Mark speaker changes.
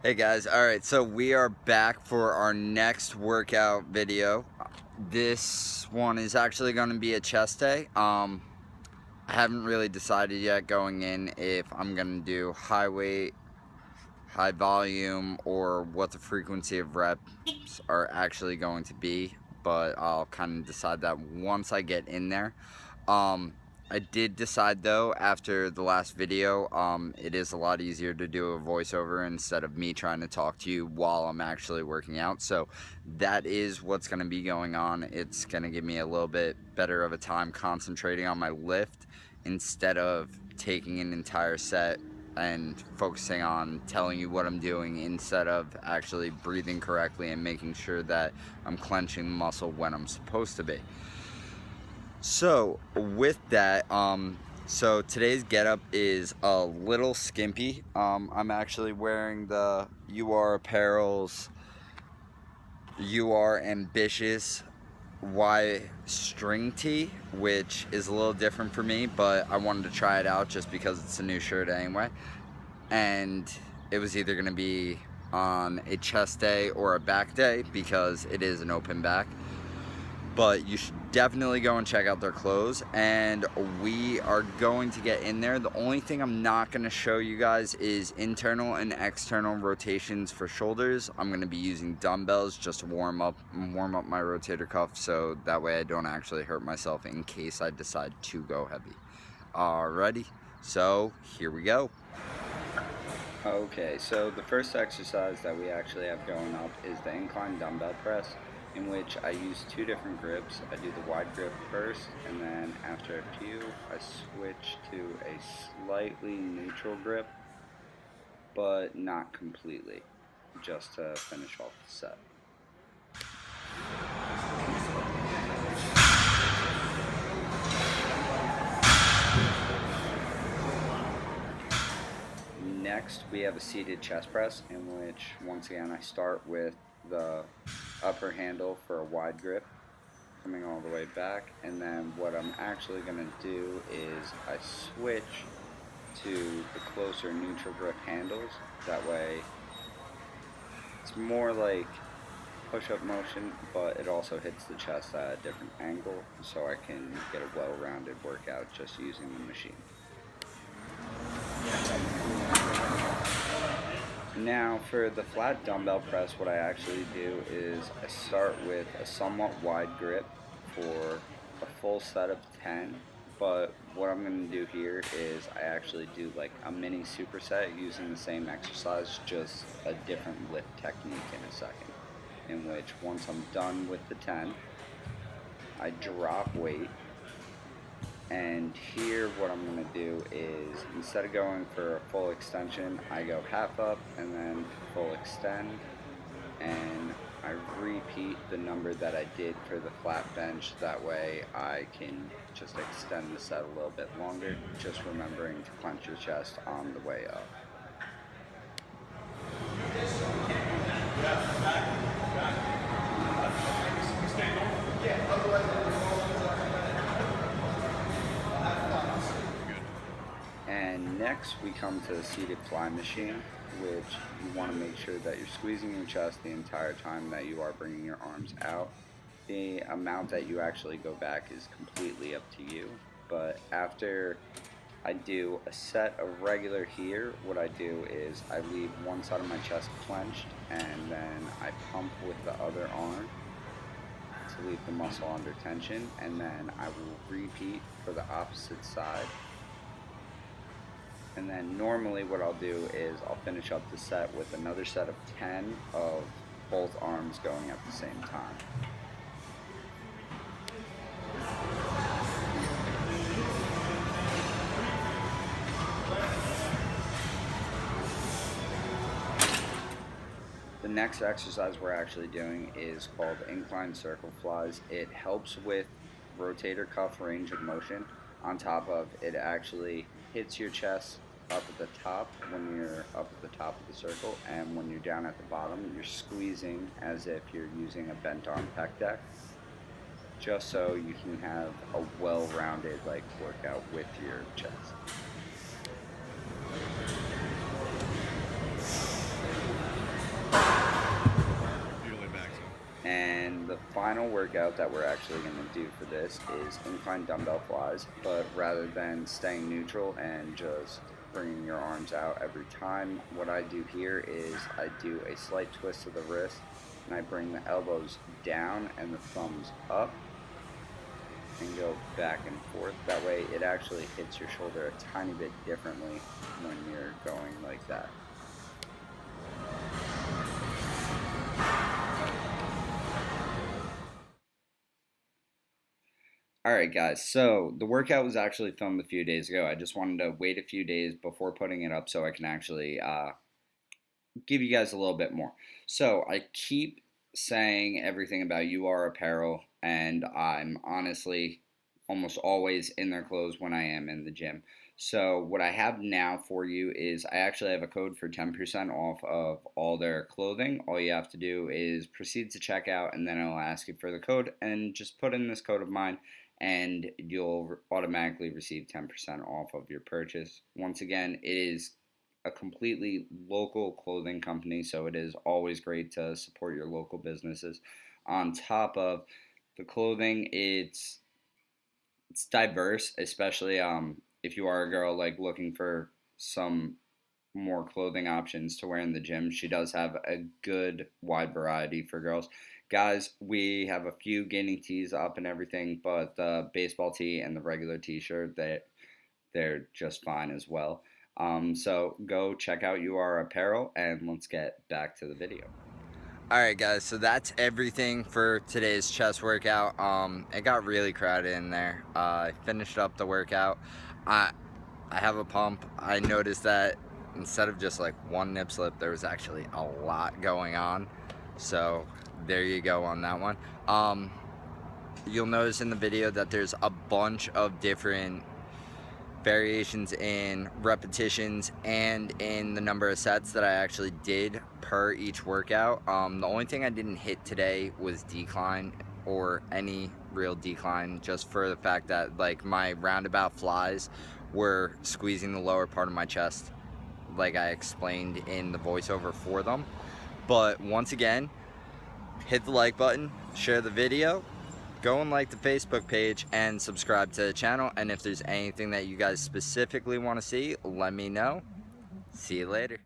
Speaker 1: Hey guys, alright, so we are back for our next workout video. This one is actually going to be a chest day. I haven't really decided yet going in if I'm going to do high weight, high volume, or what the frequency of reps are actually going to be, but I'll kind of decide that once I get in there. I did decide though after the last video, it is a lot easier to do a voiceover instead of me trying to talk to you while I'm actually working out. So that is what's going to be going on. It's going to give me a little bit better of a time concentrating on my lift instead of taking an entire set and focusing on telling you what I'm doing instead of actually breathing correctly and making sure that I'm clenching the muscle when I'm supposed to be. So with that, so today's getup is a little skimpy. I'm actually wearing the UR Apparel's UR Ambitious Y string tee, which is a little different for me, but I wanted to try it out just because it's a new shirt anyway. And it was either going to be on a chest day or a back day because it is an open back. But you should definitely go and check out their clothes, and we are going to get in there. The only thing I'm not going to show you guys is internal and external rotations for shoulders. I'm going to be using dumbbells just to warm up my rotator cuff, so that way I don't actually hurt myself in case I decide to go heavy. Alrighty, so here we go. Okay, so the first exercise that we actually have going up is the incline dumbbell press, in which I use two different grips. I do the wide grip first, and then after a few, I switch to a slightly neutral grip, but not completely, just to finish off the set. Next, we have a seated chest press, in which, once again, I start with the upper handle for a wide grip, coming all the way back, and then what I'm actually going to do is I switch to the closer neutral grip handles. That way, it's more like push-up motion, but it also hits the chest at a different angle, so I can get a well-rounded workout just using the machine. Now for the flat dumbbell press, what I actually do is I start with a somewhat wide grip for a full set of 10, but what I'm going to do here is I actually do like a mini superset using the same exercise, just a different lift technique in a second, in which once I'm done with the 10, I drop weight. And here what I'm going to do is, instead of going for a full extension, I go half up and then full extend, and I repeat the number that I did for the flat bench. That way I can just extend the set a little bit longer, just remembering to clench your chest on the way up. And next we come to the seated fly machine, which you want to make sure that you're squeezing your chest the entire time that you are bringing your arms out. The amount that you actually go back is completely up to you, but after I do a set of regular here, what I do is I leave one side of my chest clenched, and then I pump with the other arm to leave the muscle under tension, and then I will repeat for the opposite side. And then normally what I'll do is I'll finish up the set with another set of 10 of both arms going at the same time. The next exercise we're actually doing is called incline circle flies. It helps with rotator cuff range of motion. On top of it, actually hits your chest up at the top when you're up at the top of the circle, and when you're down at the bottom, you're squeezing as if you're using a bent arm pec deck, just so you can have a well-rounded workout with your chest.
Speaker 2: final workout that we're actually going to do for this is incline dumbbell flies, but rather than staying neutral and just bringing your arms out every time, what I do here is I do a slight twist of the wrist, and I bring the elbows down and the thumbs up and go back and forth. That way it actually hits your shoulder a tiny bit differently when you're going like that. Alright guys, so the workout was actually filmed a few days ago. I just wanted to wait a few days before putting it up so I can actually give you guys a little bit more. So I keep saying everything about UR Apparel, and I'm honestly almost always in their clothes when I am in the gym. So what I have now for you is I actually have a code for 10% off of all their clothing. All you have to do is proceed to checkout, and then it'll ask you for the code, and just put in this code of mine, and you'll automatically receive 10% off of your purchase. Once again, it is a completely local clothing company, so it is always great to support your local businesses. On top of the clothing, it's diverse, especially if you are a girl like looking for some more clothing options to wear in the gym. She does have a good wide variety for girls. Guys, we have a few gaming tees up and everything, but the baseball tee and the regular t-shirt, they're just fine as well. So go check out UR Apparel, and let's get back to the video.
Speaker 1: Alright guys, so that's everything for today's chest workout. It got really crowded in there. I finished up the workout. I have a pump. I noticed that instead of just like one nip slip, there was actually a lot going on. So there you go on that one. You'll notice in the video that there's a bunch of different variations in repetitions and in the number of sets that I actually did per each workout. The only thing I didn't hit today was decline, or any real decline, just for the fact that like my roundabout flies were squeezing the lower part of my chest, like I explained in the voiceover for them. But once again, hit the like button, share the video, go and like the Facebook page, and subscribe to the channel. And if there's anything that you guys specifically want to see, let me know. See you later.